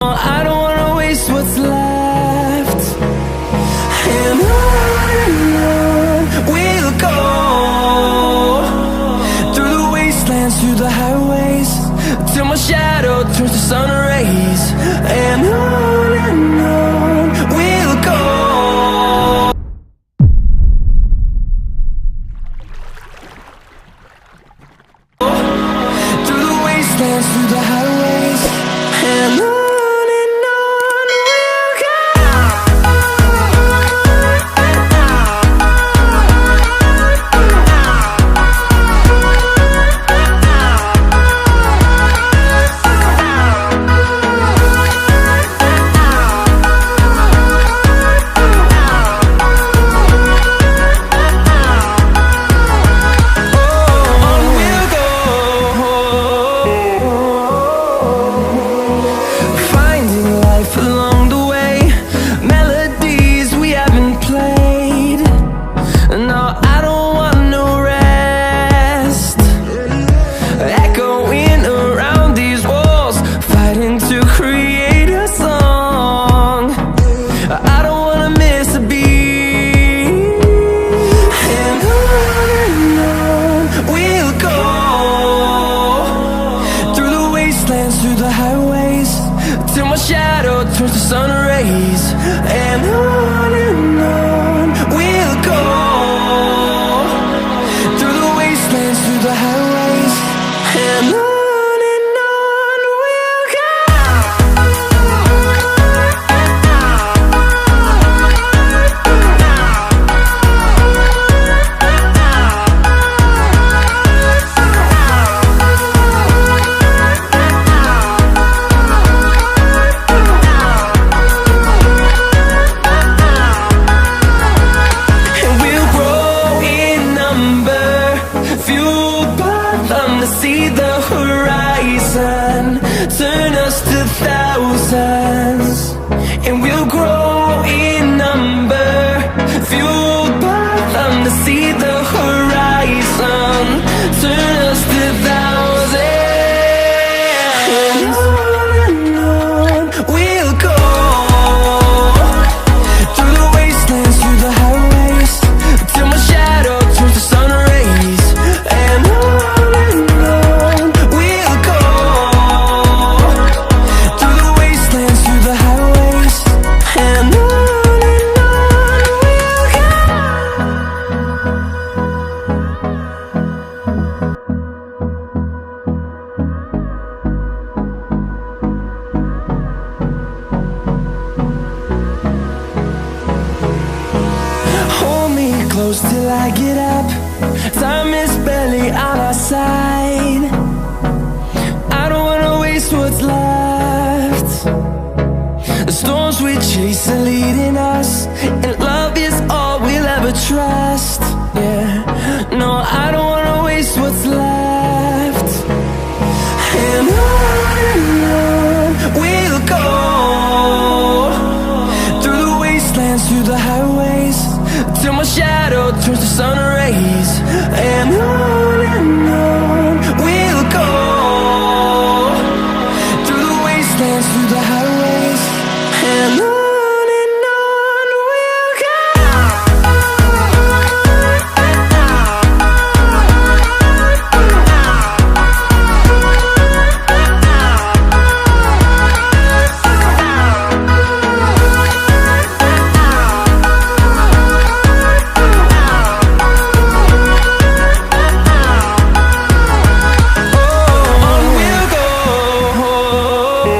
I don't wanna waste what's left, and on we'll go, through the wastelands, through the highways, till my shadow turns to sun rays, and on we'll go. Through the wastelands, through the highways, and on. Through the highways, till my shadow turns to sun rays, and on we'll go. Through the wastelands, through the highways, and on we'll go. See the horizon turn us to thousands, and we'll grow in number, fueled by them to see the horizon turn us to thousands, and on we'll go, through the wastelands, through the highways, till my shadow turns to sun rays, and on. Close till I get up, time is barely on our side. I don't wanna waste what's left. The storms we chase are leading us, and love is all we'll ever trust. Yeah, no, I don't wanna waste what's left, and on we'll go, through the wastelands, through the highways, till my shadow turns to sun rays, and on we'll go, through the wastelands, through the highways, and on.